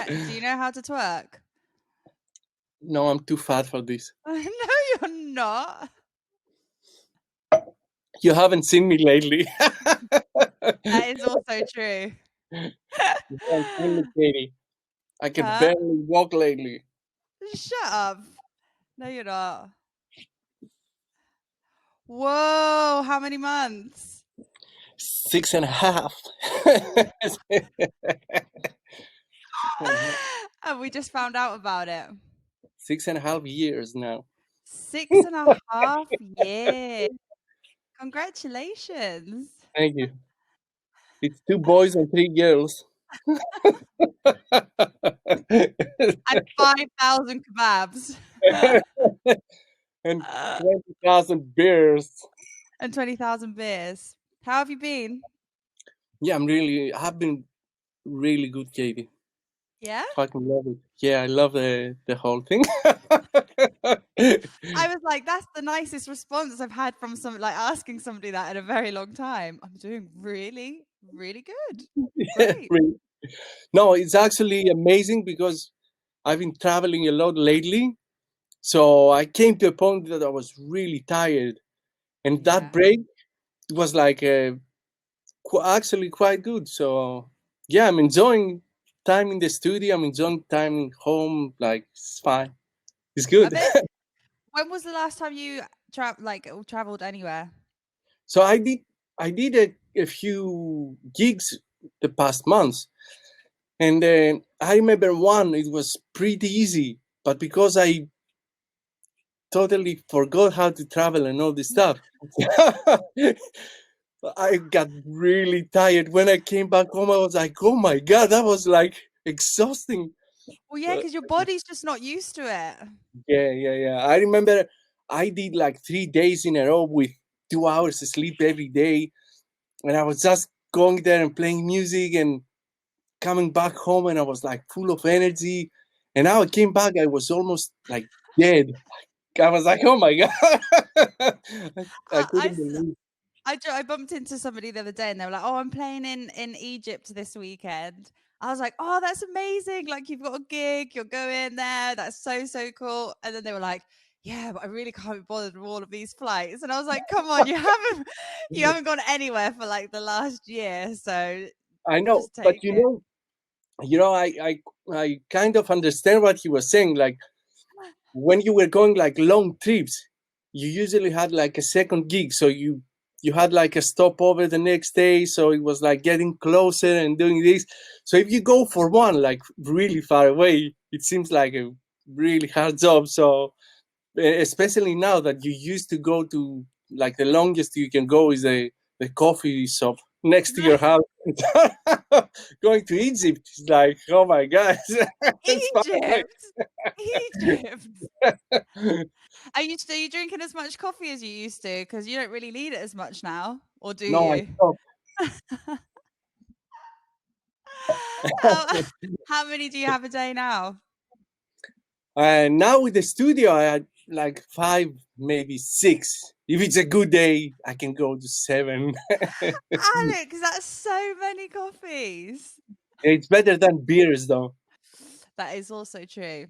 Do you know how to twerk? No, I'm too fat for this. No, you're not. You haven't seen me lately. That is also true. You haven't seen me, Katie. I can Huh? barely walk lately. Shut up. No, you're not. Whoa, how many months? 6.5. 6.5. And we just found out about it. 6.5 years now. 6.5 years. Congratulations. Thank you. It's 2 boys and 3 girls. And 5,000 kebabs. And 20,000 beers. And 20,000 beers. How have you been? Yeah, I've been really good, Katie. Yeah? Fucking love it. Yeah, I love the whole thing. I was like, that's the nicest response I've had from asking somebody that in a very long time. I'm doing really, really good. Great. Really. No, it's actually amazing because I've been traveling a lot lately. So I came to a point that I was really tired. And that Yeah. break was like actually quite good. So yeah, I'm enjoying time in the studio. I'm enjoying time home. Like, it's fine. It's I good. bet. When was the last time you traveled anywhere? So I did a few gigs the past months. And I remember one, it was pretty easy. But because I totally forgot how to travel and all this stuff, I got really tired. When I came back home, I was like, oh my God, that was like exhausting. Well, yeah, because your body's just not used to it. Yeah. I remember I did like 3 days in a row with 2 hours of sleep every day. And I was just going there and playing music and coming back home, and I was like full of energy. And now I came back, I was almost like dead. I was like, oh my God. I I, I couldn't s- believe. I bumped into somebody the other day and they were like, "Oh, I'm playing in Egypt this weekend." I was like, "Oh, that's amazing! Like you've got a gig, you're going there. That's so cool." And then they were like, "Yeah, but I really can't be bothered with all of these flights." And I was like, "Come on, you haven't gone anywhere for like the last year, so I know, just but take it." I kind of understand what he was saying. Like, when you were going like long trips, you usually had like a second gig, so you had like a stopover the next day, so it was like getting closer and doing this. So if you go for one like really far away, it seems like a really hard job. So especially now that you used to go to, like, the longest you can go is the coffee shop next to your house. Going to Egypt is like, oh my God. It's far away. Egypt, Egypt. Are you drinking as much coffee as you used to? Because you don't really need it as much now, or do No, I you? stopped. how how many do you have a day now? And now with the studio, I had like 5, maybe 6. If it's a good day, I can go to 7. Alex, that's so many coffees. It's better than beers, though. That is also true.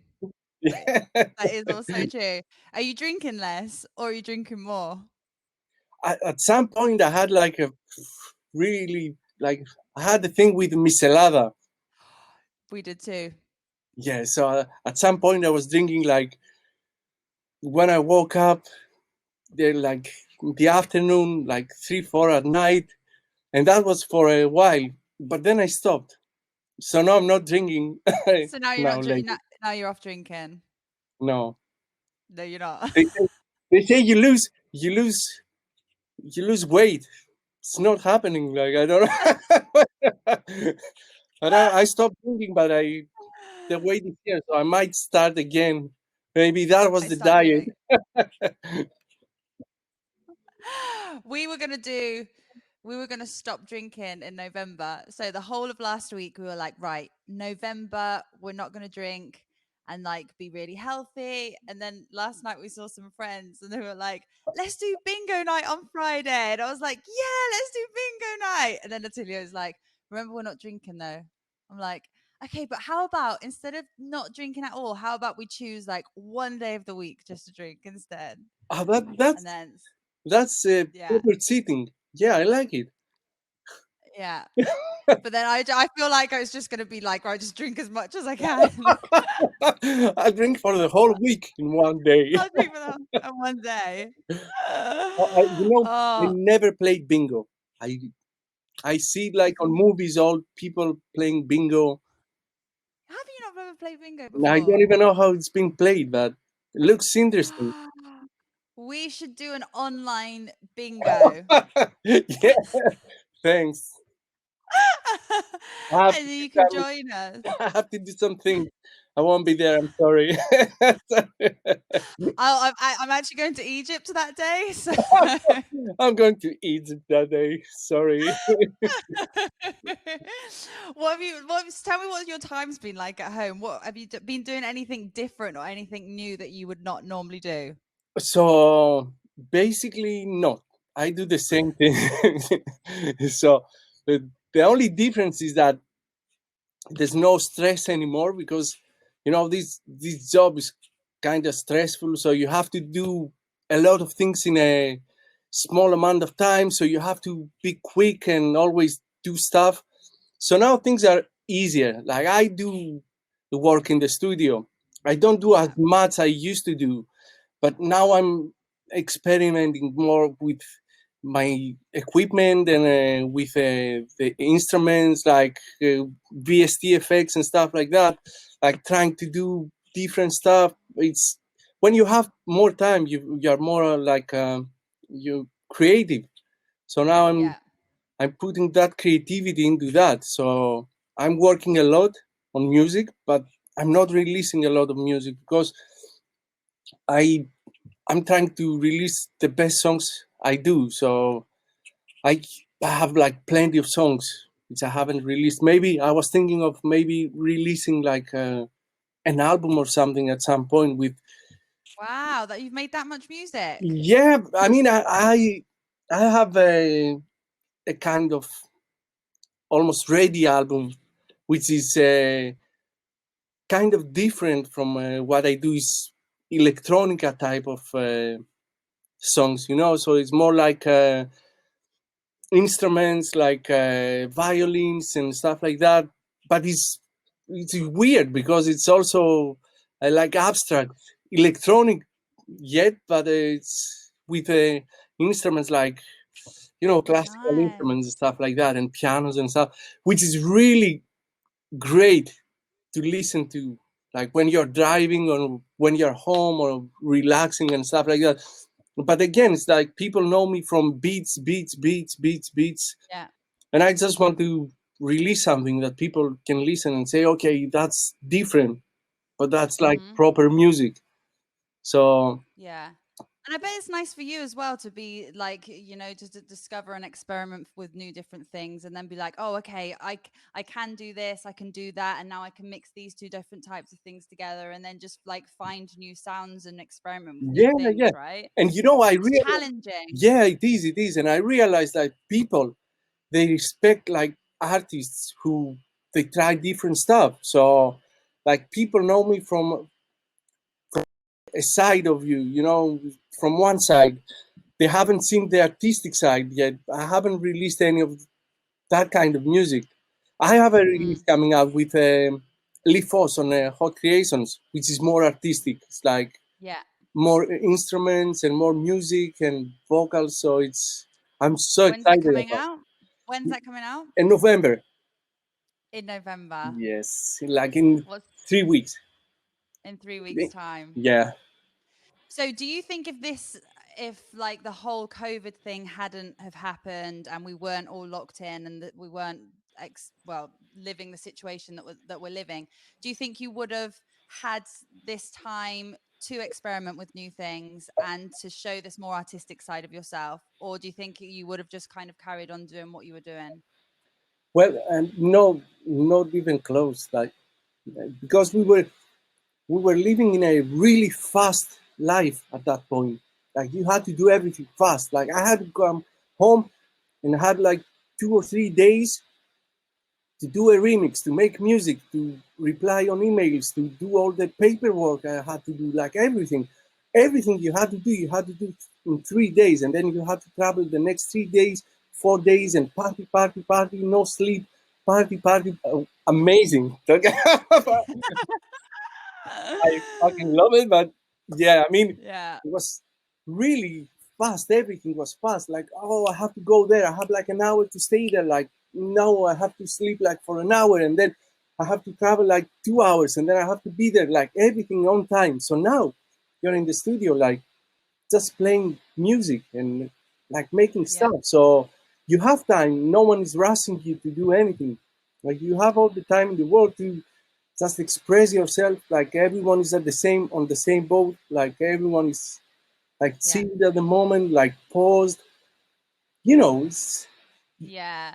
That at, that is also true. Are you drinking less or are you drinking more? at some point, I had like a really, like, I had the thing with Michelada. We did too. Yeah, so at some point, I was drinking like when I woke up, there like in the afternoon, like 3, 4 at night, and that was for a while. But then I stopped. So now I'm not drinking So now you're now not drinking. lately. Now you're off drinking. No. No, you're not. They say, you lose weight. It's not happening. Like, I don't know. I stopped drinking, but the weight is here, so I might start again. Maybe that was I the start diet. doing. we were gonna do we were gonna stop drinking in November. So the whole of last week we were like, right, November, we're not gonna drink and like be really healthy. And then last night we saw some friends and they were like, let's do bingo night on Friday. And I was like, yeah, let's do bingo night. And then Attilio was like, remember we're not drinking though. I'm like, Okay, but how about instead of not drinking at all, how about we choose like one day of the week just to drink instead? Ah, And then, that's yeah, proper cheating. Yeah, I like it. yeah. But then I feel like I was just going to be like, I just drink as much as I can. I drink for the whole week in one day. I'll drink for the on one day. I Oh, never played bingo. I see like you've on movies all people playing bingo. have you not ever played bingo I don't before? even know how it's being played, but it looks interesting. We should do an online bingo. Yeah, thanks. I have And to then do you can join us. I have to do something. I won't be there. I'm sorry. I'm actually going to Egypt that day, so I'm going to Egypt that day. Sorry. tell me what your time's been like at home. What have you been doing anything different or anything new that you would not normally do? So basically, no. I do the same thing. So the only difference is that there's no stress anymore because this job is kind of stressful. So you have to do a lot of things in a small amount of time. So you have to be quick and always do stuff. So now things are easier. Like I do the work in the studio. I don't do as Yeah, much I used to do, but now I'm experimenting more with my equipment and with the instruments like VST effects and stuff like that, like trying to do different stuff. It's when you have more time, you're more like you creative. So now yeah. I'm putting that creativity into that. So I'm working a lot on music, but I'm not releasing a lot of music because I I'm trying to release the best songs I do. So I I have like plenty of songs which I haven't released. Maybe I was thinking of maybe releasing like an album or something at some point with. Wow, that you've made that much music. Yeah, I mean I have a kind of almost ready album which is kind of different from what I do is electronica type of songs, so it's more like instruments like violins and stuff like that. But it's weird because it's also like abstract electronic yet, but it's with instruments like classical Nice. instruments and stuff like that, and pianos and stuff, which is really great to listen to, like when you're driving or when you're home or relaxing and stuff like that. But again, it's like people know me from beats, beats, beats, beats, beats, Yeah. and I just want to release something that people can listen and say, okay, that's different, but that's like Hmm. proper music. So Yeah. And I bet it's nice for you as well to be like, just to discover and experiment with new different things and then be like, oh, okay, I can do this, I can do that. And now I can mix these two different types of things together and then just like find new sounds and experiment with new yeah, yeah, things, right? and It's challenging. yeah, it is, and I realized that people they respect like artists who they try different stuff. So like people know me from a side of from one side. They haven't seen the artistic side yet. I haven't released any of that kind of music. I have a Hmm. release coming out with Lee Foss on Hot Creations, which is more artistic. It's like Yeah. more instruments and more music and vocals. So I'm so When's that excited coming about out? When's that coming out? it. In November. In November. Yes, like in What's 3 weeks. in 3 weeks' time? Yeah. So do you think if like the whole COVID thing hadn't have happened and we weren't all locked in and that we weren't living the situation that we're living, do you think you would have had this time to experiment with new things and to show this more artistic side of yourself? Or do you think you would have just kind of carried on doing what you were doing? Well, and no, not even close. Like because we were living in a really fast life at that point. Like you had to do everything fast. Like I had to come home and had like 2 or 3 days to do a remix, to make music, to reply on emails, to do all the paperwork I had to do, like everything. Everything you had to do in 3 days. And then you had to travel the next 3 days, 4 days, and party, party, party, no sleep, party, party. Amazing. I fucking love it. But yeah, I mean, Yeah. it was really fast. Everything was fast. Like, oh, I have to go there. I have like an hour to stay there. Like, no, I have to sleep like for an hour, and then I have to travel like 2 hours, and then I have to be there. Like everything on time. So now you're in the studio, like just playing music and like making Yeah. stuff. So you have time. No one is rushing you to do anything. Like you have all the time in the world to just express yourself. Like everyone is at the same on the same boat. Like everyone is like Yeah. chilled at the moment, like paused. You know, it's Yeah.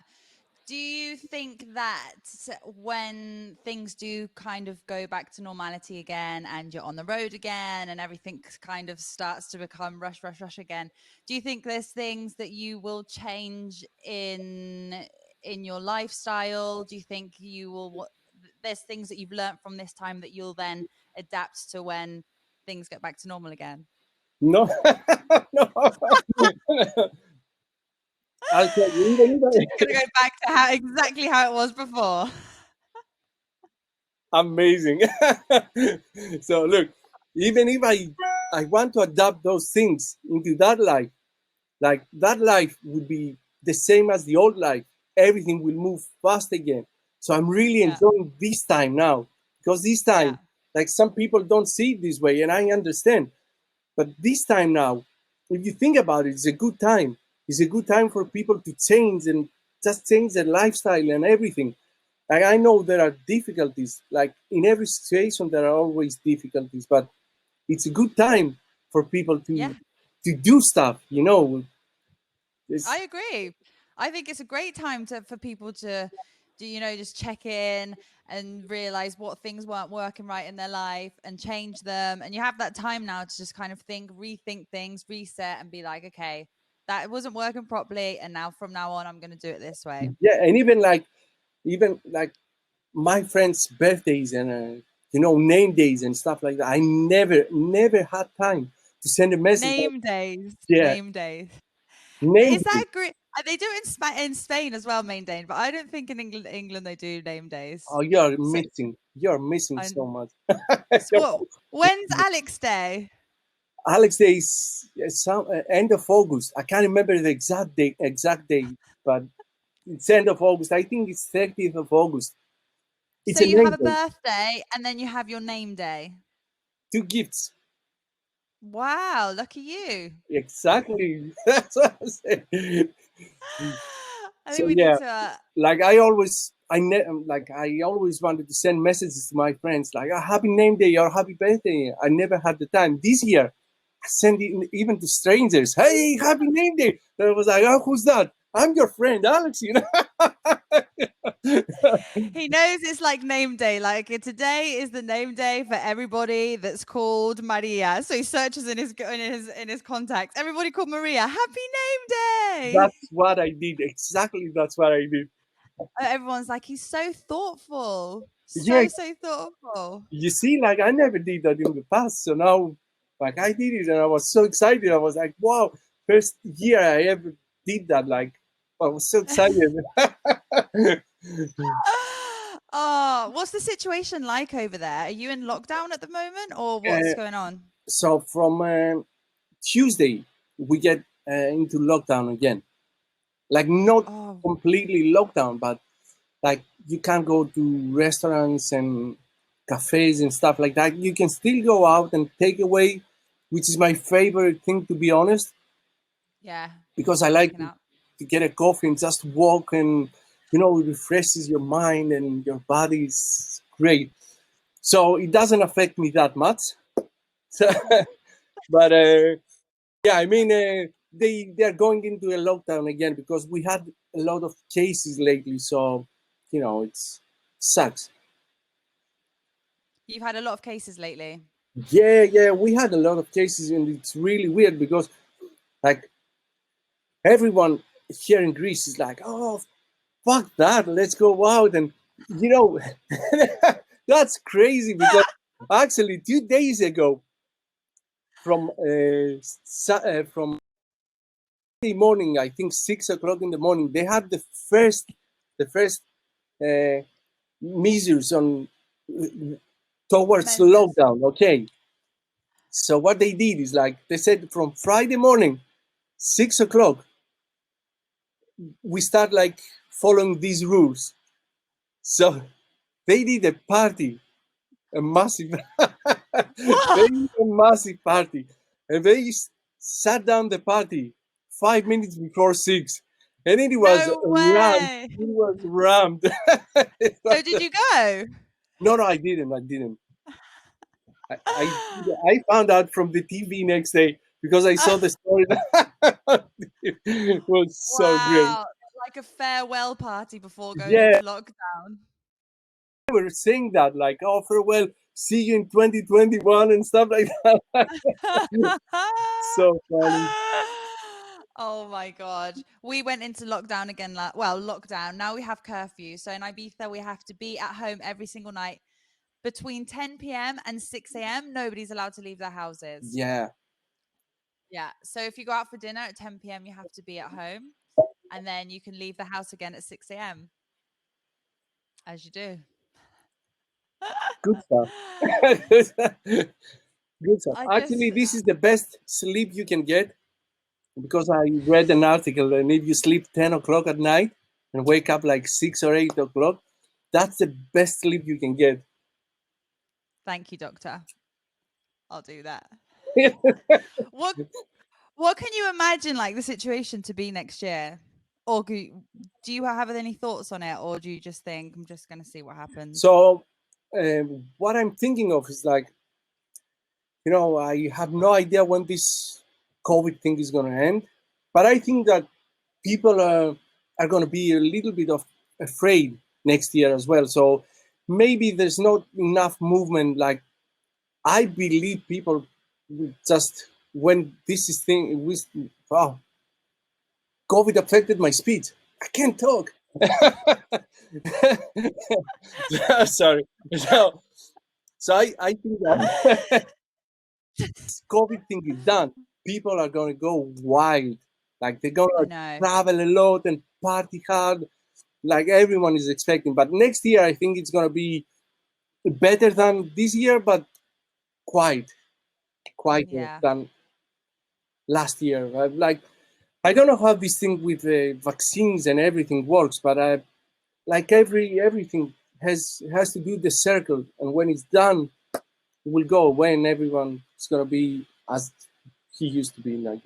Do you think that when things do kind of go back to normality again and you're on the road again and everything kind of starts to become rush, rush, rush again, do you think there's things that you will change in your lifestyle? Do you think you will, there's things that you've learned from this time that you'll then adapt to when things get back to normal again? no, no. I'll tell you, Just gonna go back to exactly how it was before. amazing. So look, even if I want to adapt those things into that life, like that life would be the same as the old life. Everything will move fast again. So I'm really Yeah. enjoying this time now, because this Yeah. time, like some people don't see it this way, and I understand. But this time now, if you think about it, it's a good time. It's a good time for people to change and just change their lifestyle and everything. Like I know there are difficulties. Like in every situation, there are always difficulties. But it's a good time for people Yeah. to do stuff. You know, I it's, agree. I think it's a great time for people to do, just check in and realize what things weren't working right in their life and change them. And you have that time now to just kind of think, rethink things, reset, and be like, okay, that wasn't working properly, and now from now on, I'm going to do it this way. yeah, and even like my friends' birthdays and name days and stuff like that. I never had time to send a message. Name days, Yeah, name days. name Is days. that great? They do it in Spain as well, main day, but I don't think in England they do name Oh, days. you're So, missing. You're missing so and much. so what? When's Alex Day? Alex Day is some end of August. I can't remember the exact date, but it's end of August. I think it's 30th of August. So It's a you have name a day. birthday and then you have your name day. Two gifts. Wow, lucky you. Exactly. That's what I said. I So think we need yeah, to. like I always wanted to send messages to my friends like a happy name day or happy birthday. I never had the time. This year I sent it even to strangers. Hey, happy name day. And I was like, oh, who's that? I'm your friend Alex, you know. He knows it's like name day. Like today is the name day for everybody that's called Maria. So he searches in his contacts. Everybody called Maria. Happy name day. That's what I did. Exactly, that's what I did. Everyone's like, he's so thoughtful. Yeah, So thoughtful. you see, like I never did that in the past. So now, like I did it, and I was so excited. I was like, wow, first year I ever did that. Like I was so excited. Oh, what's the situation like over there? Are you in lockdown at the moment, or what's Uh, going on? so from Tuesday we get into lockdown again. Like not Oh, completely lockdown, but like you can't go to restaurants and cafes and stuff like that. You can still go out and take away, which is my favorite thing to be honest, yeah, because I like taken out. to get a coffee and just walk and it refreshes your mind and your body is great. So it doesn't affect me that much. So, but yeah, I mean, they're going into a lockdown again because we had a lot of cases lately. So, it's sucks. You've had a lot of cases lately. Yeah, we had a lot of cases, and it's really weird because like everyone here in Greece is like, oh, fuck that, let's go out. And you know, that's crazy because actually 2 days ago, from from Monday morning, I think 6 o'clock in the morning, they had the first uh, measures on towards Measures. lockdown. Okay, so what they did is like they said from Friday morning, 6 o'clock, we start like following these rules. So they did a party, a massive, they did a massive party, and they sat down the party 5 minutes before 6, and it was No rammed. way. It was rammed. So did you go? No, I didn't. I didn't. I found out from the TV next day because I saw the story. It was so great. Wow. Like a farewell party before going Yeah, into lockdown. we were saying that like, oh, farewell, see you in 2021 and stuff like that. So funny. Oh my God. We went into lockdown again. Lockdown. Now we have curfew. So in Ibiza, we have to be at home every single night between 10 p.m. and 6 a.m. Nobody's allowed to leave their houses. Yeah. Yeah. So if you go out for dinner at 10 p.m., you have to be at home, and then you can leave the house again at 6 a.m. as you do. Good stuff. Good stuff. I Actually, just, this is the best sleep you can get because I read an article, and if you sleep 10 o'clock at night and wake up like 6 or 8 o'clock, that's the best sleep you can get. thank you, doctor. I'll do that. What What can you imagine like the situation to be next year? Or do you have any thoughts on it, or do you just think I'm just going to see what happens? So, what I'm thinking of is like, I have no idea when this COVID thing is going to end, but I think that people are going to be a little bit of afraid next year as well. So maybe there's not enough movement. Like I believe people just when this is thing, wow, COVID affected my speech. I can't talk. Sorry. So I think that COVID thing is done, people are going to go wild. Like they're going I to know. travel a lot and party hard, like everyone is expecting. But next year, I think it's going to be better than this year, but quite quieter Yeah. than last year. Like I don't know how this thing with vaccines and everything works, but like everything has to do the circle, and when it's done, it will go away, and everyone is going to be as he used to be, like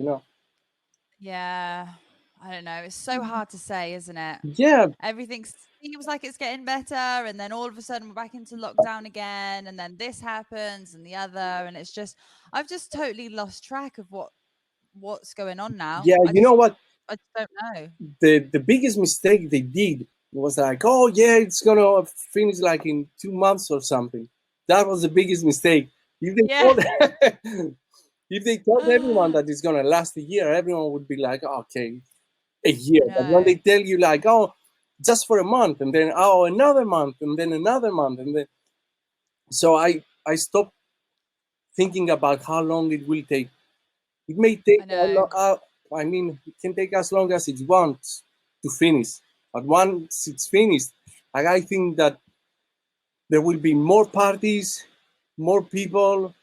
Yeah. I don't know. It's so hard to say, isn't it? Yeah, Everything seems like it's getting better, and then all of a sudden we're back into lockdown again, and then this happens and the other, and it's just I've just totally lost track of what's going on now. yeah. You know what? I just don't know. The biggest mistake they did was like, oh yeah, it's gonna finish like in 2 months or something. That was the biggest mistake. If they Yeah. told if they told everyone that it's gonna last a year, everyone would be like, okay, a year. I But when know. they tell you like, oh, just for a month, and then oh, another month, and then another month, and then so I stopped thinking about how long it will take. It may take I know. I mean, it can take as long as it wants to finish. But once it's finished, like I think that there will be more parties, more people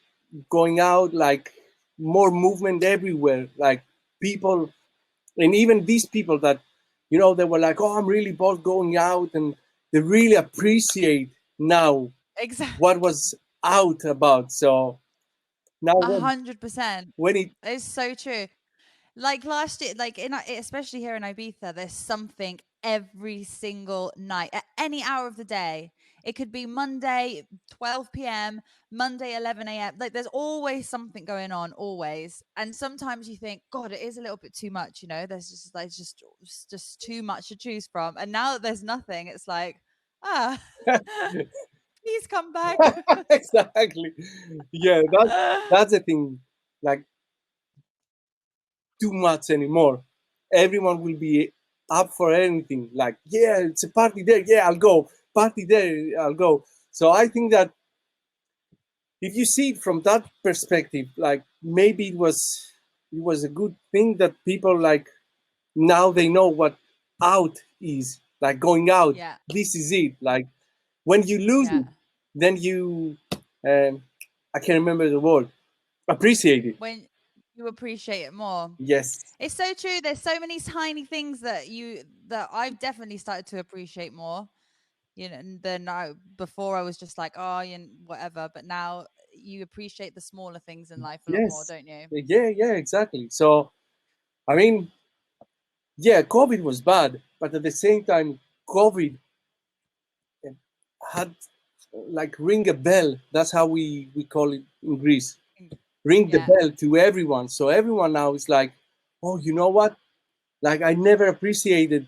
going out, like more movement everywhere. Like people, and even these people that, they were like, oh, I'm really bored going out, and they really appreciate now Exactly. what was out about. So now A when 100%. when it It's so true. Like last year, like especially here in Ibiza, there's something every single night at any hour of the day. It could be Monday 12 p.m., Monday 11 a.m. Like there's always something going on, always. And sometimes you think, God, it is a little bit too much. There's just like just too much to choose from. And now that there's nothing, it's like, ah, please come back. exactly, yeah, that's the thing. Like too much anymore. Everyone will be up for anything. Like, yeah, it's a party there. Yeah, I'll go. Party there, I'll go. So I think that if you see it from that perspective, like maybe it was a good thing that people like now they know what out is, like going out. Yeah. This is it. Like when you lose Yeah. it, then you I can't remember the word. Appreciate it. When you appreciate it more. Yes. It's so true. There's so many tiny things that I've definitely started to appreciate more. You know, than before I was just like, oh, whatever. But now you appreciate the smaller things in life a lot more, Yes. don't you? Yeah, exactly. So I mean, yeah, COVID was bad, but at the same time, COVID had like ring a bell. That's how we call it in Greece. Ring the Yeah. bell to everyone. So everyone now is like, oh, you know what? Like I never appreciated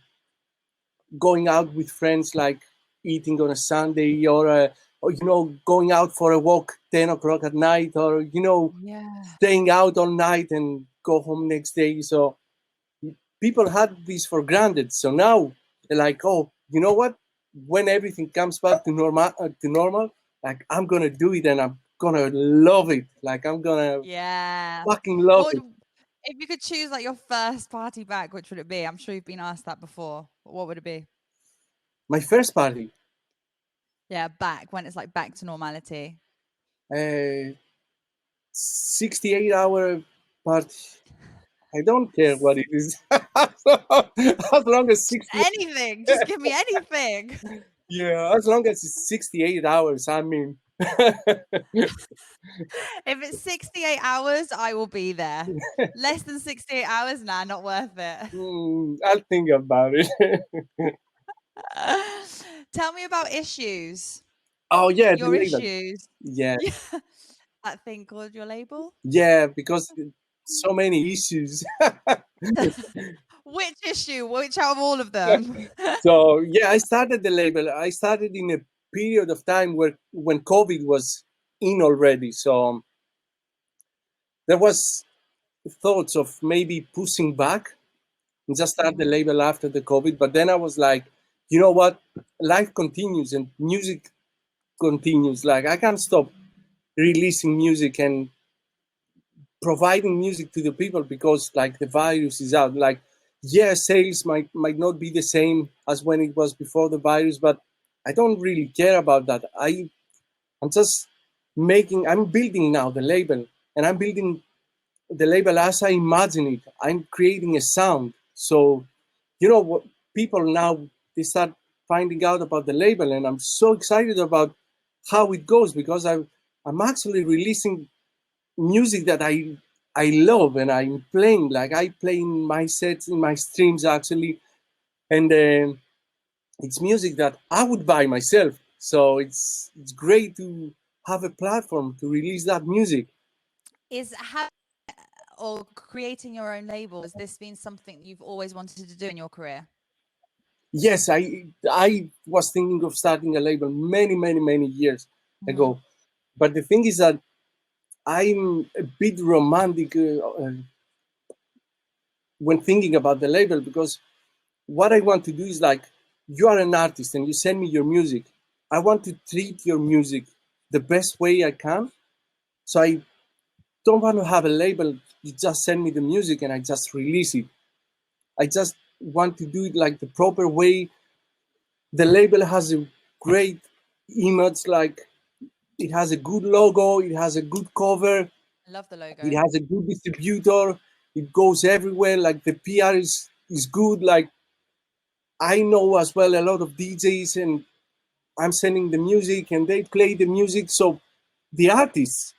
going out with friends, like eating on a Sunday, or going out for a walk 10 o'clock at night, or Yeah. staying out all night and go home next day. So people had this for granted. So now they're like, oh, you know what? When everything comes back to normal, like I'm gonna do it and I'm gonna love it. Like I'm gonna Yeah. fucking love What it. would, if you could choose like your first party back, which would it be? I'm sure you've been asked that before. But what would it be? My first party, Yeah, back when it's like back to normality. 68-hour party. I don't care what it is, as long as 60. Anything. Just give me anything. Yeah, as long as it's 68 hours. I mean, If it's 68 hours, I will be there. Less than 68 hours, nah, not worth it. I'll think about it. Tell me about issues. Oh yeah, the Your label. issues. Yeah, Yeah. That thing called your label? yeah, because so many issues. Which issue? Which out of all of them? So yeah, I started the label. I started in a period of time where when COVID was in already. So there was thoughts of maybe pushing back and just start the label after the COVID. But then I was like, you know what? Life continues and music continues. Like I can't stop releasing music and providing music to the people because like the virus is out. Like yeah, sales might not be the same as when it was before the virus, but I don't really care about that. I'm just I'm building now the label, and I'm building the label as I imagine it. I'm creating a sound. So what people now they start finding out about the label, and I'm so excited about how it goes because I'm actually releasing music that I love and I'm playing. Like I play in my sets, in my streams actually, and it's music that I would buy myself. So it's great to have a platform to release that music. Is or creating your own label, has this been something you've always wanted to do in your career? Yes, I was thinking of starting a label many years ago, but the thing is that I'm a bit romantic when thinking about the label because what I want to do is like you are an artist and you send me your music. I want to treat your music the best way I can. So I don't want to have a label. You just send me the music and I just release it. I just want to do it like the proper way. The label has a great image, like it has a good logo, it has a good cover, I love the it logo. has a good distributor, it goes everywhere, like the PR is good. Like I know as well a lot of DJs and I'm sending the music and they play the music so the artists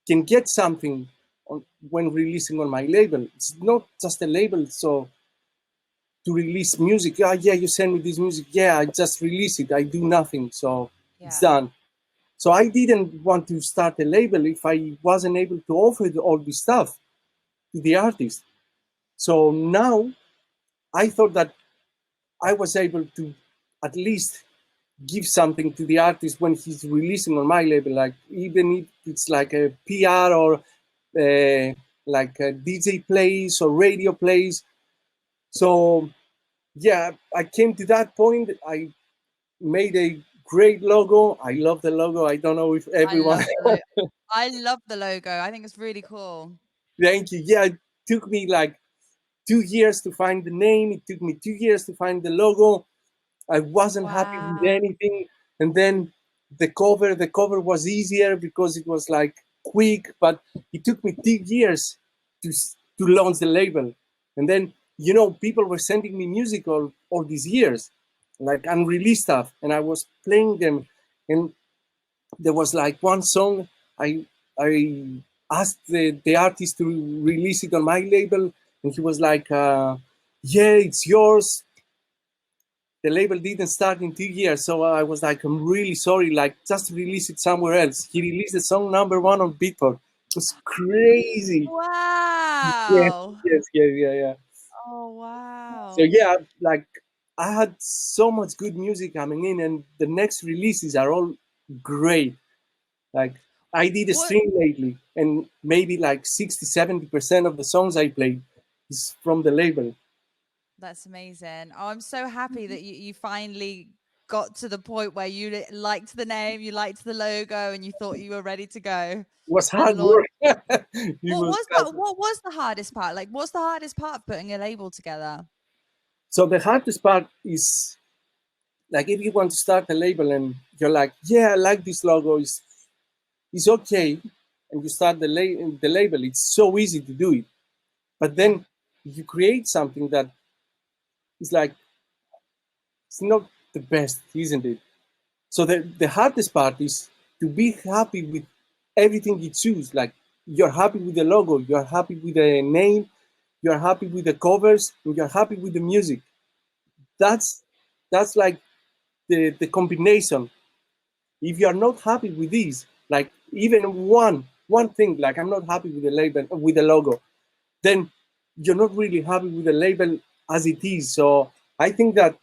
can get something when releasing on my label. It's not just a label, so to release music. Yeah, you send me this music. Yeah, I just release it. I do nothing, so it's Yeah. done. So I didn't want to start a label if I wasn't able to offer all this stuff to the artist. So now I thought that I was able to at least give something to the artist when he's releasing on my label, like even if it's like a PR or like a DJ plays or radio plays. So yeah, I came to that point. I made a great logo. I love the logo. I don't know if I everyone. love the logo. I love the logo. I think it's really cool. Thank you. Yeah, it took me like 2 years to find the name. It took me 2 years to find the logo. I wasn't happy with Wow. anything. And then the cover was easier because it was like quick, but it took me 2 years to launch the label. And then, people were sending me music all these years, like unreleased stuff. And I was playing them. And there was like one song I asked the artist to release it on my label, and he was like, "Yeah, it's yours." The label didn't start in 2 years, so I was like, "I'm really sorry. Like, just release it somewhere else." He released the song #1 on Beatport. It was crazy. Yes, Wow. yes, yeah, yeah, yeah. Oh, So wow. yeah, like I had so much good music coming in, and the next releases are all great. Like I did a What? stream lately, and maybe like 60-70% of the songs I played is from the label. That's amazing. Oh, I'm so happy that you finally got to the point where you liked the name, you liked the logo, and you thought you were ready to go It was and hard launch. work. It was hard work. What was the hardest part? Like, what's the hardest part of putting a label together? So the hardest part is like if you want to start a label and you're like, yeah, I like this logo, it's okay, and you start the label. It's so easy to do it, but Yeah. then you create something that is like it's not the best, isn't it? So the hardest part is to be happy with everything you choose. Like you're happy with the logo, you're happy with the name, you're happy with the covers, and you're happy with the music. That's that's like the combination. If you're not happy with these, like even one thing, like I'm not happy with the label with the logo, then you're not really happy with the label as it is. So I think that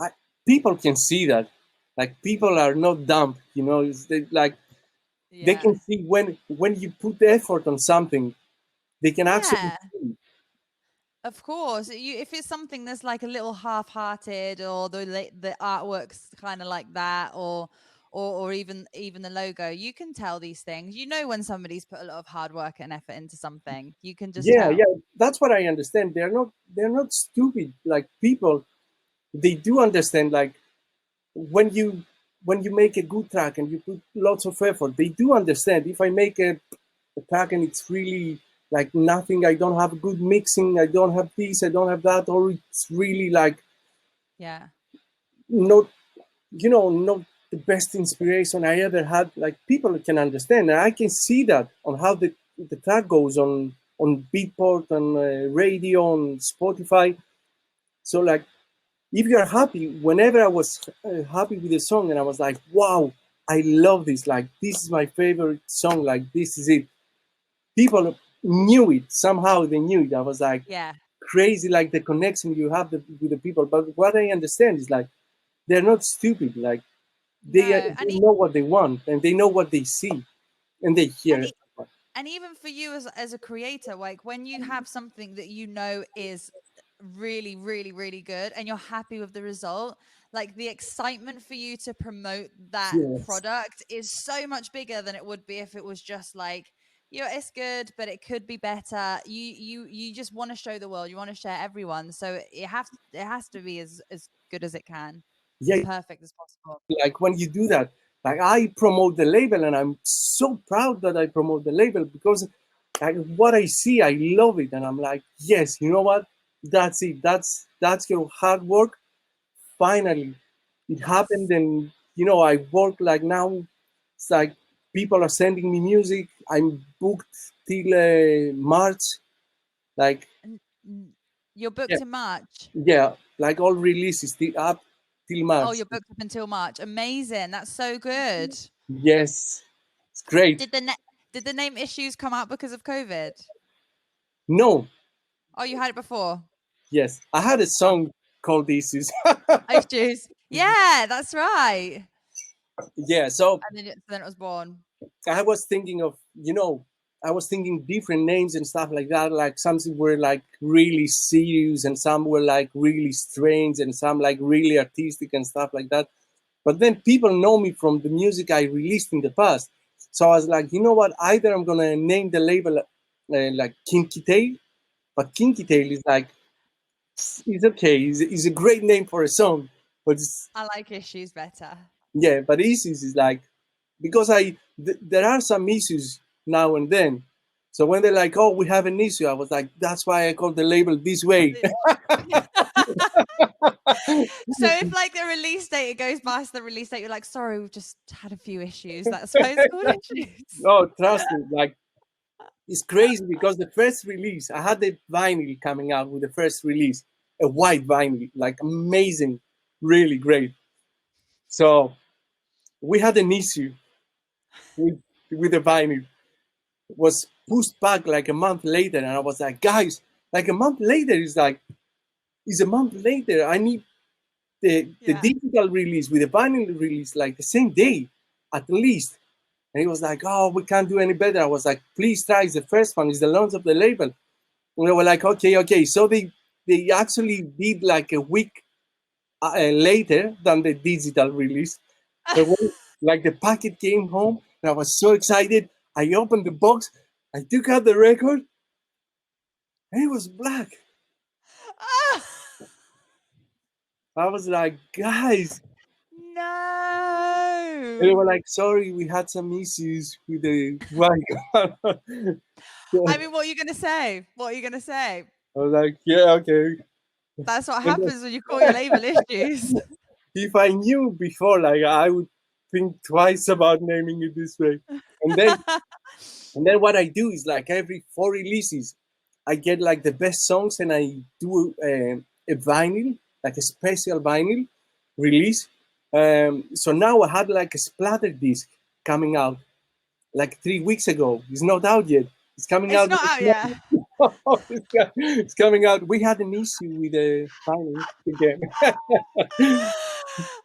I, people can see that. Like people are not dumb, like they Yeah. can see when you put effort on something, they can actually Yeah. see. Of course, if it's something that's like a little half-hearted, or the artwork's kind of like that, or even the logo, you can tell these things. You know when somebody's put a lot of hard work and effort into something. You can just Yeah, tell. yeah, that's what I understand. They're not stupid. Like people, they do understand. Like when you when you make a good track and you put lots of effort, they do understand. If I make a track and it's really like nothing, I don't have good mixing, I don't have this, I don't have that, or it's really like Yeah. not not the best inspiration I ever had. Like people can understand, and I can see that on how the track goes on Beatport, on radio, on Spotify. So like, if you're happy, whenever I was happy with the song, and I was like, wow, I love this. Like this is my favorite song. Like this is it. People knew it somehow. They knew it. I was like Yeah. crazy, like the connection you have with the people. But what I understand is like they're not stupid. Like No, they know what they want, and they know what they see, and they and hear. and even for you as a creator, like when you have something that you know is really really really good and you're happy with the result, like the excitement for you to promote that Yes. product is so much bigger than it would be if it was just like, it's good but it could be better. You just want to show the world, you want to share everyone, so it has to be as good as it can, as Yeah, perfect as possible. like when you do that, like I promote the label, and I'm so proud that I promote the label because like what I see, I love it, and I'm like, yes, you know what, that's it, that's your hard work. Finally it happened, Yes. and I work like now. It's like people are sending me music. I'm booked till March, like, And you're booked yeah, in March. yeah, like all releases still up till Oh, March. you're booked up until March. Amazing. That's so good. Yes, it's great. Did the did the name issues come out because of COVID? No. Oh, you had it before. Yes, I had a Oh, song called "Issues." issues. Yeah, that's right. Yeah, so And then it was born. I was thinking of, I was thinking different names and stuff like that. Like some were like really serious, and some were like really strange, and some like really artistic and stuff like that. But then people know me from the music I released in the past. So I was like, you know what? Either I'm gonna name the label like Kinky Tail, but Kinky Tail is like it's okay. It's a great name for a song, but it's, I like Issues better. yeah. But Issues is like because there are some issues now and then. So when they're like, "Oh, we have an issue," I was like, "That's why I call the label this way." So if like the release date, it goes past the release date, you're like, sorry, we've just had a few issues. That's why it's called Issues. No, trust me. Like it's crazy because the first release, I had the vinyl coming out with the first release, a white vinyl, like amazing, really great. So we had an issue with the vinyl. It was pushed back like a month later, and I was like, guys, like a month later is like, it's a month later. I need the digital release with the vinyl release like the same day, at least. And he was like, oh, we can't do any better. I was like, please try. It's the first one. It's the launch of the label. And they were like, okay. So they actually did like a week later than the digital release. But when, like the packet came home, and I was so excited. I opened the box. I took out the record, and it was black. I was like, guys. No. And they were like, sorry, we had some issues with the white. I mean, what are you going to say? What are you going to say? I was like, yeah, okay. That's what happens when you call your label Issues. If I knew before, like I would think twice about naming it this way. And then what I do is like every 4 releases, I get like the best songs and I do a vinyl, like a special vinyl release. So now I had like a splatter disc coming out like 3 weeks ago. It's not out yet. It's coming It's out. not out yet. It's coming out. We had an issue with the vinyl again.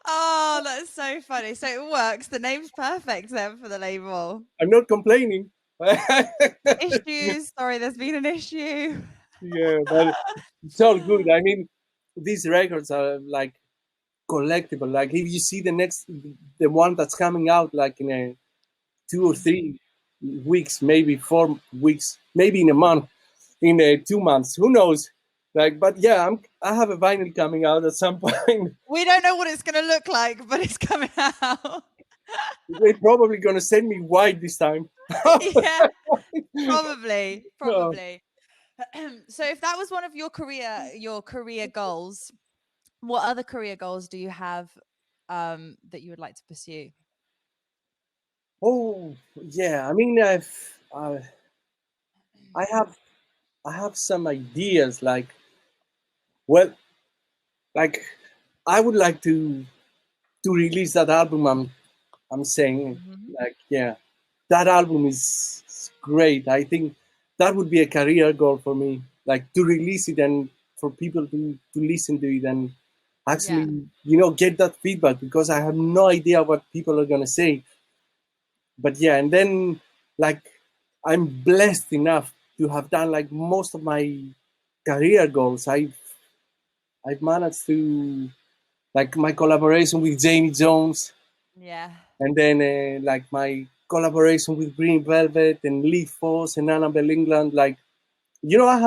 Oh, that's so funny. So it works. The name's perfect then for the label. I'm not complaining. Issues. Sorry, there's been an issue. Yeah, but it's all good. I mean, these records are like collectible. Like if you see the one that's coming out like in a 2 or 3 weeks, maybe 4 weeks, maybe in a month, in 2 months, who knows? Like, but yeah, I have a vinyl coming out at some point. We don't know what it's going to look like, but it's coming out. They're probably gonna send me white this time. Yeah, probably. So if that was one of your career goals, what other career goals do you have that you would like to pursue? Oh yeah, I mean, I have some ideas. Like, well, like I would like to release that album. I'm saying, like, yeah, that album is great. I think that would be a career goal for me, like to release it and for people to listen to it and actually, get that feedback because I have no idea what people are gonna say. But yeah, and then like I'm blessed enough to have done like most of my career goals. I've managed to like my collaboration with Jamie Jones. Yeah. And then like my collaboration with Green Velvet and Lee Foss and Annabelle England, like I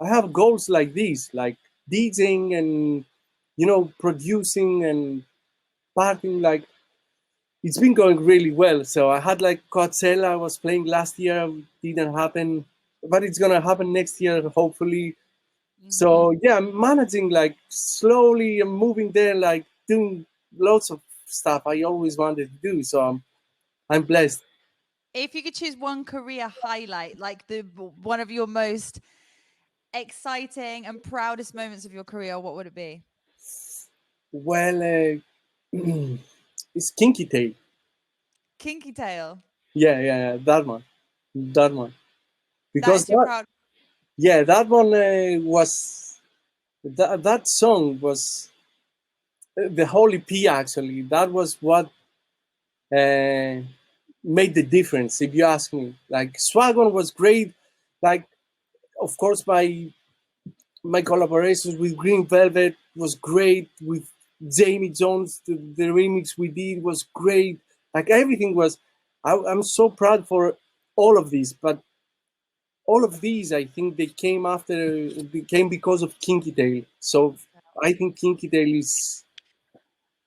have goals like these, like DJing and producing and partying. Like it's been going really well. So I had like Coachella I was playing last year, didn't happen, but it's gonna happen next year hopefully. So yeah, I'm managing like slowly. I'm moving there, like doing lots of stuff I always wanted to do. So I'm blessed. If you could choose one career highlight, like one of your most exciting and proudest moments of your career, what would it be? Well, it's Kinky Tail. Kinky Tail. Yeah, that one. That Because is your proud. that one was that song was the whole EP actually. That was what made the difference, if you ask me. Like Swagon was great. Like, of course, my collaborations with Green Velvet was great. With Jamie Jones, the remix we did was great. Like everything was. I'm so proud for all of these, but all of these, I think they came because of Kinky Tail. So I think Kinky Tail is.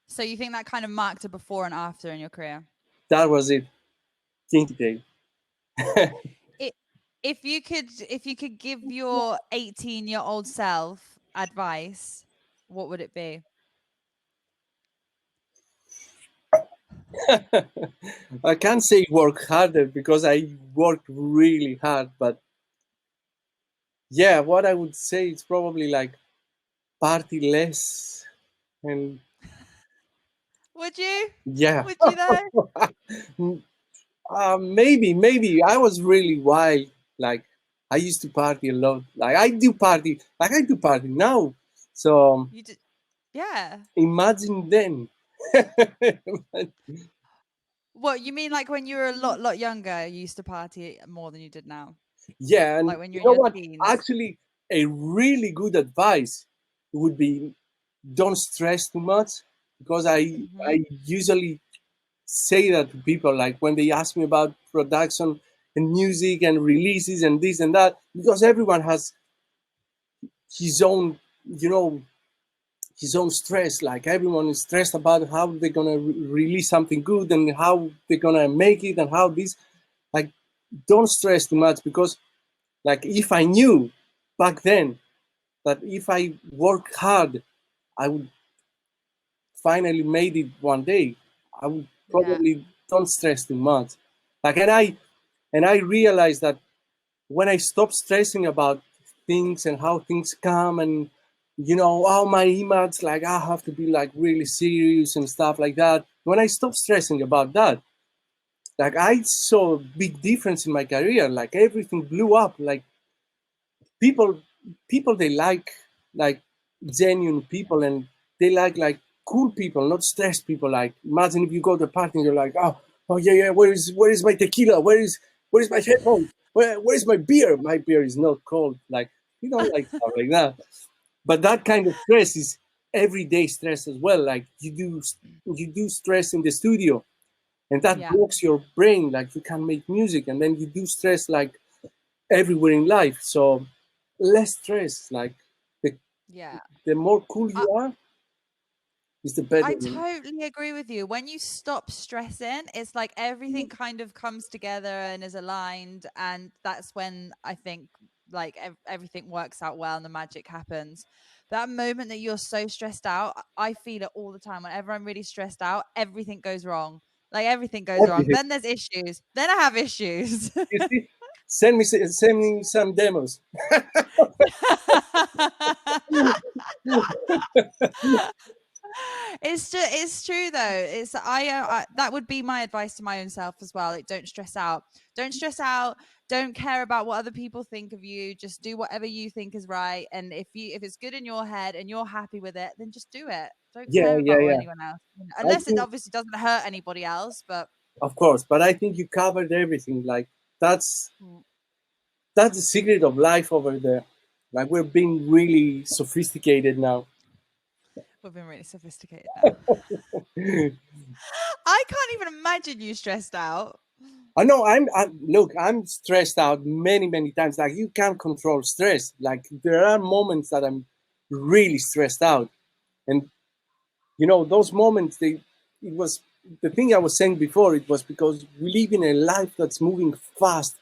So you think that kind of marked a before and after in your career? That was it, Kinky Tail. If you could give your 18-year-old self advice, what would it be? I can't say work harder because I worked really hard, but yeah, what I would say is probably like party less and Would you? yeah. Would you though? Maybe I was really wild. Like I used to party a lot. Like I do party. Like I do party now. So You did, yeah. imagine then. What you mean, like when you were a lot younger, you used to party more than you did now? Yeah, and Like when you you're in know your what? teens? Actually, a really good advice would be don't stress too much, because Hmm. I usually say that to people, like when they ask me about production and music and releases and this and that, because everyone has his own, you know, his own stress. Like everyone is stressed about how they're gonna release something good and how they're gonna make it and how this. Like, don't stress too much, because like if I knew back then that if I worked hard, I would finally made it one day, I would Yeah. probably don't stress too much. Like, and I realized that when I stop stressing about things and how things come, and all my image, like I have to be like really serious and stuff like that. When I stopped stressing about that, like I saw a big difference in my career. Like everything blew up. Like people people they like genuine people, and they like cool people, not stressed people. Like imagine if you go to a party and you're like, oh yeah, where is my tequila, where is my headphone, where is my beer? My beer is not cold. Like you don't like stuff like that. But that kind of stress is everyday stress as well. Like you do stress in the studio, and that Yeah. blocks your brain. Like you can't make music, and then you do stress like everywhere in life. So less stress. Like the Yeah. the more cool I, you are, is the better. I totally agree with you. When you stop stressing, it's like everything kind of comes together and is aligned. And that's when I think like everything works out well and the magic happens. That moment that you're so stressed out, I feel it all the time. Whenever I'm really stressed out, everything goes wrong. Like everything goes wrong. Everything. Then there's issues. Then I have issues. You see, send me some demos. It's true though. I that would be my advice to my own self as well. Like don't stress out. Don't stress out. Don't care about what other people think of you. Just do whatever you think is right. And if it's good in your head and you're happy with it, then just do it. Don't Yeah, care yeah, about what yeah. anyone else. I Unless it think, obviously doesn't hurt anybody else, but of course, but I think you covered everything. Like that's mm, that's the secret of life over there. Like we're being really sophisticated now. we've been really sophisticated now. I can't even imagine you stressed out. I know. Look. I'm stressed out many, many times. Like you can't control stress. Like there are moments that I'm really stressed out, and those moments. It was the thing I was saying before. It was because we live in a life that's moving fast,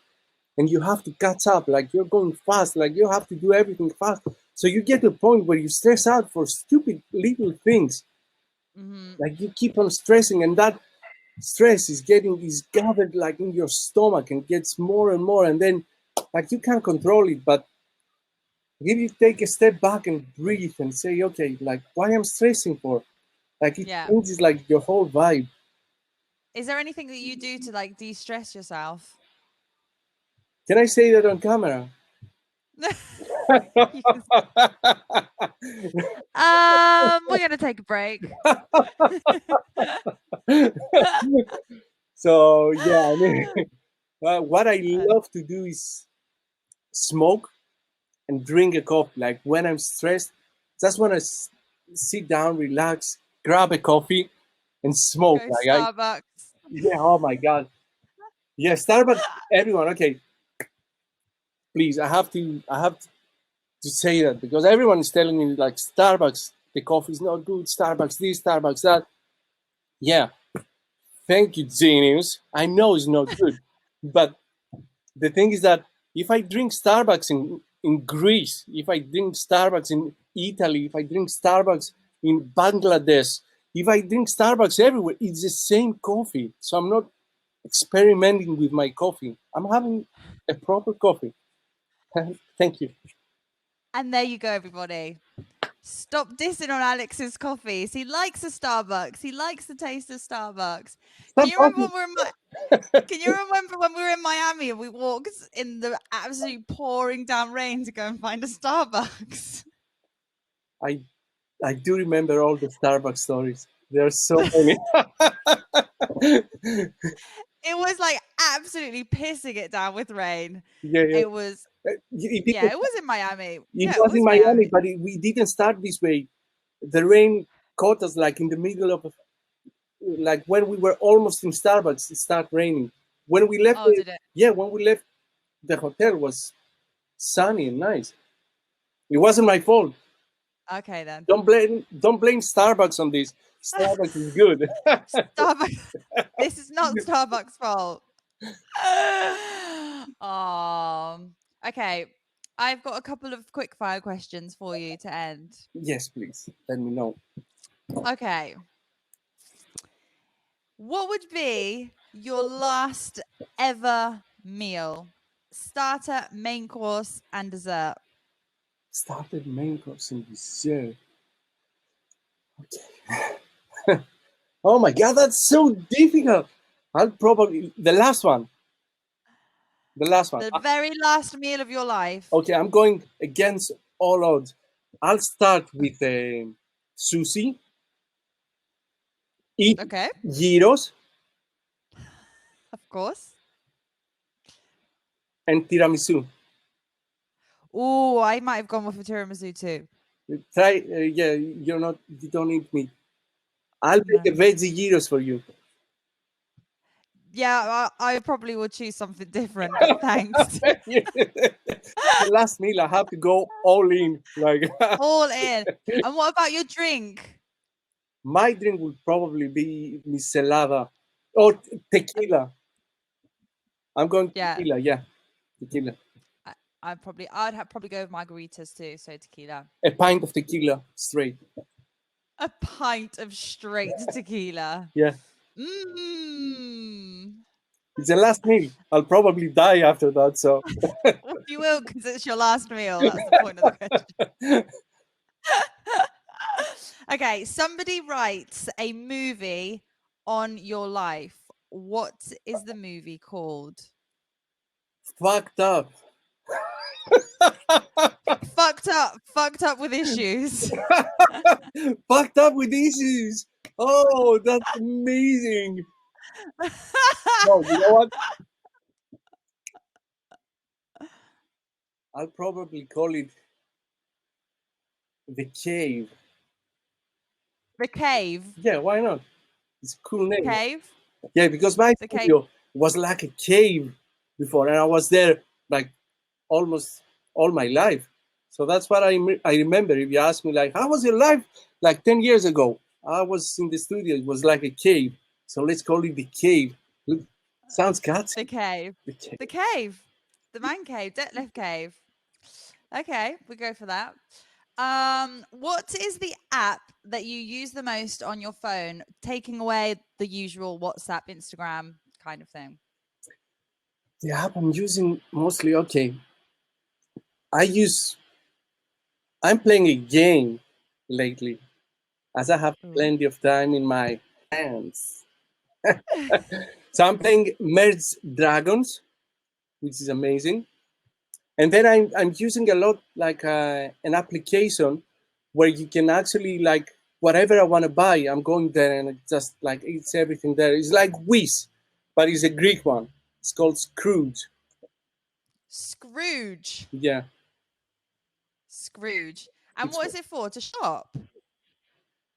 and you have to catch up. Like you're going fast. Like you have to do everything fast. So you get to a point where you stress out for stupid little things. Hmm. Like you keep on stressing, and that stress is gathered like in your stomach and gets more and more, and then like you can't control it. But if you take a step back and breathe and say, okay, like why I'm stressing for, like it Yeah. changes like your whole vibe. Is there anything that you do to like de-stress yourself? Can I say that on camera? You can we're gonna take a break. So yeah, I mean, what I love to do is smoke and drink a coffee. Like when I'm stressed, just want to sit down, relax, grab a coffee, and smoke. Go Like Starbucks. yeah, oh my god, yeah, Starbucks. Everyone, okay, please, I have to say that because everyone is telling me like Starbucks, the coffee is not good. Starbucks this, Starbucks that. Yeah, thank you, genius. I know it's not good, but the thing is that if I drink Starbucks in Greece, if I drink Starbucks in Italy, if I drink Starbucks in Bangladesh, if I drink Starbucks everywhere, it's the same coffee. So I'm not experimenting with my coffee. I'm having a proper coffee. Thank you. And there you go, everybody. Stop dissing on Alex's coffees. He likes a Starbucks. He likes the taste of Starbucks. Can Stop you remember talking. when we were Can you remember when we were in Miami and we walked in the absolute pouring down rain to go and find a Starbucks? I I do remember all the Starbucks stories. There are so many. It was like absolutely pissing it down with rain. Yeah, yeah. It was, It it was in Miami. it Yeah, it was in was Miami, Miami. but we didn't start this way. The rain caught us like in the middle of, like when we were almost in Starbucks, it started raining. When we left, Oh, did it? yeah, when we left the hotel was sunny and nice. It wasn't my fault. Okay then. Don't blame Starbucks on this. Starbucks is good. Starbucks. This is not Starbucks' fault. Okay. I've got a couple of quick fire questions for you to end. Yes, please. Let me know. Okay. What would be your last ever meal? Starter, main course, and dessert. Started main course and dessert. Oh my god, that's so difficult. I'll probably the last one. The last one. The very last meal of your life. Okay, I'm going against all odds. I'll start with sushi, eat Okay, gyros, of course. and tiramisu. Oh, I might have gone with a tiramisu too. Try, yeah, you don't eat meat. I'll make No. a veggie gyros for you. Yeah, I probably would choose something different, but thanks. The last meal, I have to go all in. Like All in. And what about your drink? my drink would probably be michelada or tequila. I'm going Yeah, tequila. Yeah, tequila. I'd probably go with margaritas too, so tequila. A pint of tequila straight. A pint of straight tequila. Yeah, Mmm. it's the last meal. I'll probably die after that. So Well, you will, because it's your last meal. That's the point of the question. Okay, somebody writes a movie on your life. What is the movie called? fucked up. Fucked up with issues. Fucked up with issues. Oh, that's amazing. No, you know what? I'll probably call it The Cave. The Cave. Yeah, why not? It's a cool name. Cave. Yeah, because my The Cave. studio was like a cave before, and I was there like almost all my life. So that's what I remember. If you ask me, like, how was your life like 10 years ago? I was in the studio. It was like a cave. So let's call it The Cave. Look, sounds gutsy. The Cave. The Cave. The Cave. The man cave. Detlef Cave. Okay, we go for that. What is the app that you use the most on your phone, taking away the usual WhatsApp, Instagram kind of thing? The app I'm using mostly, okay. I'm playing a game lately, as I have plenty of time in my hands. So I'm playing Merge Dragons, which is amazing. And then I'm using a lot like an application where you can actually like whatever I want to buy, I'm going there and it just like it's everything there. It's like Wish, but it's a Greek one. It's called Scrooge. Scrooge. Yeah. Scrooge. And It's, what is it for? To shop?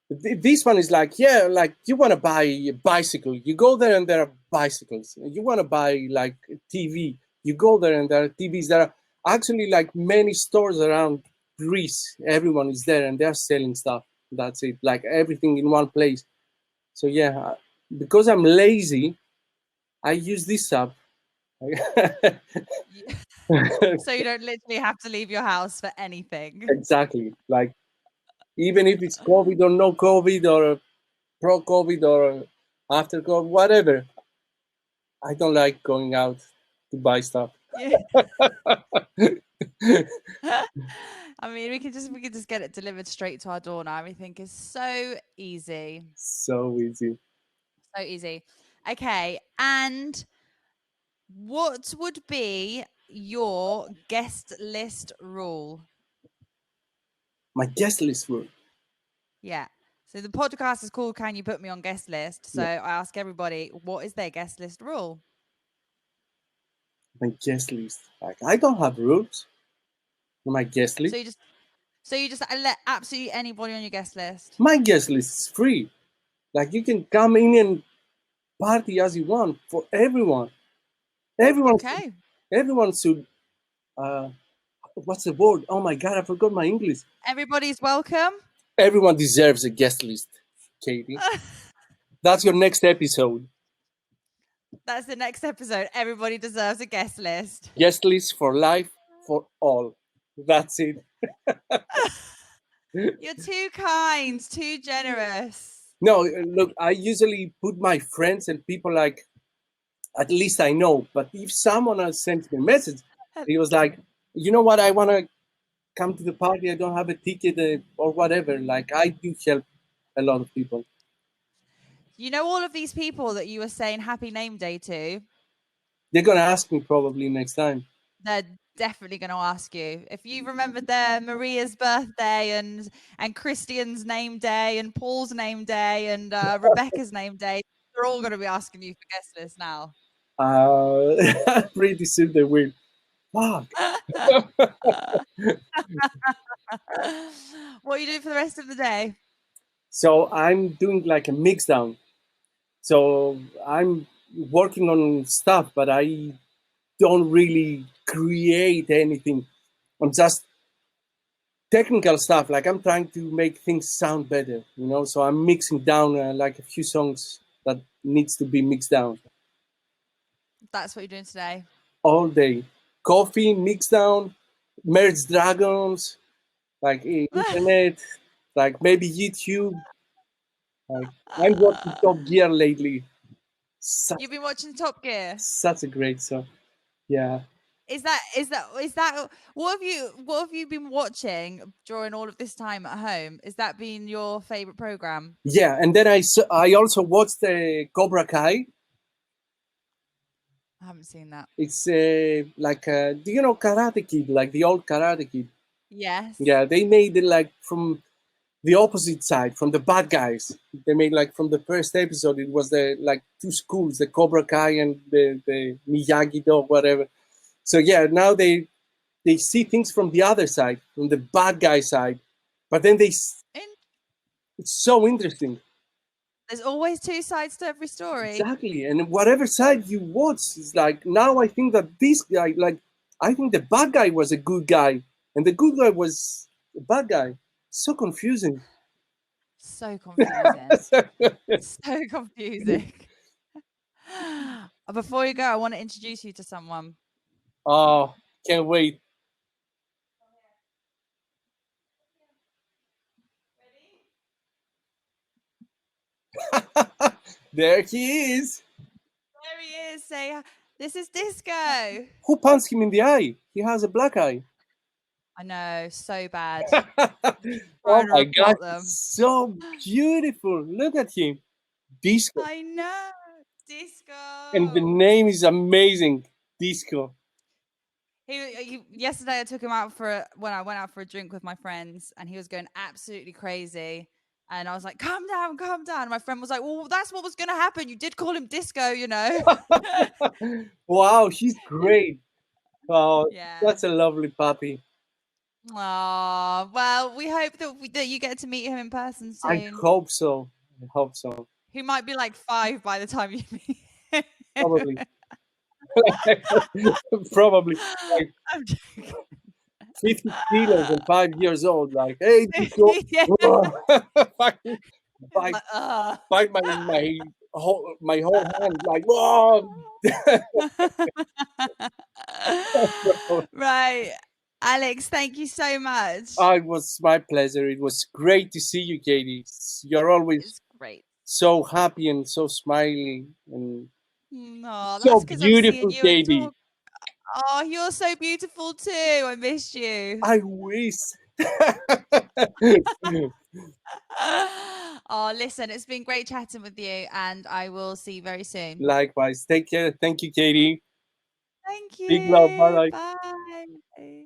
this one is like, yeah, like you want to buy a bicycle, you go there and there are bicycles. You want to buy like a TV, you go there and there are TVs. There are actually like many stores around Greece. Everyone is there and they're selling stuff. That's it, like everything in one place. So yeah, because I'm lazy, I use this app. So you don't literally have to leave your house for anything. Exactly. Like even if it's COVID or no COVID or pro COVID or after COVID, whatever. I don't like going out to buy stuff. Yeah. I mean, we could just get it delivered straight to our door now. Everything is so easy. So easy. So easy. Okay, and what would be your guest list rule? My guest list rule. Yeah. So the podcast is called Can You Put Me on Guest List? So Yeah. I ask everybody, what is their guest list rule? My guest list. Like I don't have rules. My guest list. So you just let absolutely anybody on your guest list. My guest list is free. Like you can come in and party as you want for everyone. Everyone. Okay. Everyone should. What's the word? Oh my god, I forgot my English. Everybody's welcome. Everyone deserves a guest list, Katie. That's your next episode. That's the next episode. Everybody deserves a guest list. Guest list for life, for all. That's it. You're too kind, too generous. No, look, I usually put my friends and people like, at least I know. But if someone else sends me a message, he was like, you know what, I want to come to the party. I don't have a ticket or whatever. Like, I do help a lot of people. You know all of these people that you were saying happy name day to? They're going to ask me probably next time. They're definitely going to ask you. If you remembered their Maria's birthday and Christian's name day and Paul's name day and Rebecca's name day, they're all going to be asking you for guest list now. Pretty soon they will. Fuck. What are you doing for the rest of the day? So I'm doing like a mixdown. So I'm working on stuff, but I don't really create anything. I'm just technical stuff. Like I'm trying to make things sound better, you know. So I'm mixing down like a few songs that needs to be mixed down. That's what you're doing today. All day, coffee, mix down, merge dragons, like internet, like maybe YouTube. Like I'm watching Top Gear lately. You've been watching Top Gear. Such a great song. Yeah. Is that what have you been watching during all of this time at home? Is that been your favorite program? Yeah, and then I also watched Cobra Kai. I haven't seen that. It's like do you know Karate Kid, like the old Karate Kid? Yes. Yeah, they made it like from the opposite side, from the bad guys. They made like from the first episode, it was the like two schools, the Cobra Kai and the Miyagi-Do, whatever. So yeah, now they see things from the other side, from the bad guy side, but then it's so interesting. There's always two sides to every story. Exactly, and whatever side you watch is like now I think that this guy, like I think the bad guy was a good guy, and the good guy was a bad guy. So confusing. So confusing. So confusing. Before you go, I want to introduce you to someone. Oh, can't wait. There he is. There he is. Say, this is Disco. Who punched him in the eye? He has a black eye. I know, so bad. Oh my god, so beautiful. Look at him. Disco. I know. Disco. And the name is amazing. Disco. Yesterday I took him out when I went out for a drink with my friends, and he was going absolutely crazy. And I was like, calm down, calm down. And my friend was like, well, that's what was going to happen. You did call him Disco, you know. Wow, he's great. Oh, Yeah. that's a lovely puppy. Oh, well, we hope that you get to meet him in person I soon. hope so. I hope so. He might be like 5 by the time you meet him. Probably. Probably. Like I'm joking. 50 kilos and 5 years old. Like, hey, Disco. Yeah. Fucking bite, Like, bite my whole hand. Like, whoa. Right. Alex, thank you so much. Oh, it was my pleasure. It was great to see you, Katie. You're always It's great. so happy and so smiling and No, so that's because I'm seeing beautiful, you and Katie. talk. Oh, you're so beautiful too. I missed you. I wish. Oh, listen, it's been great chatting with you, and I will see you very soon. Likewise. Take care. Thank you, Katie. Thank Big love. you. Bye. Bye.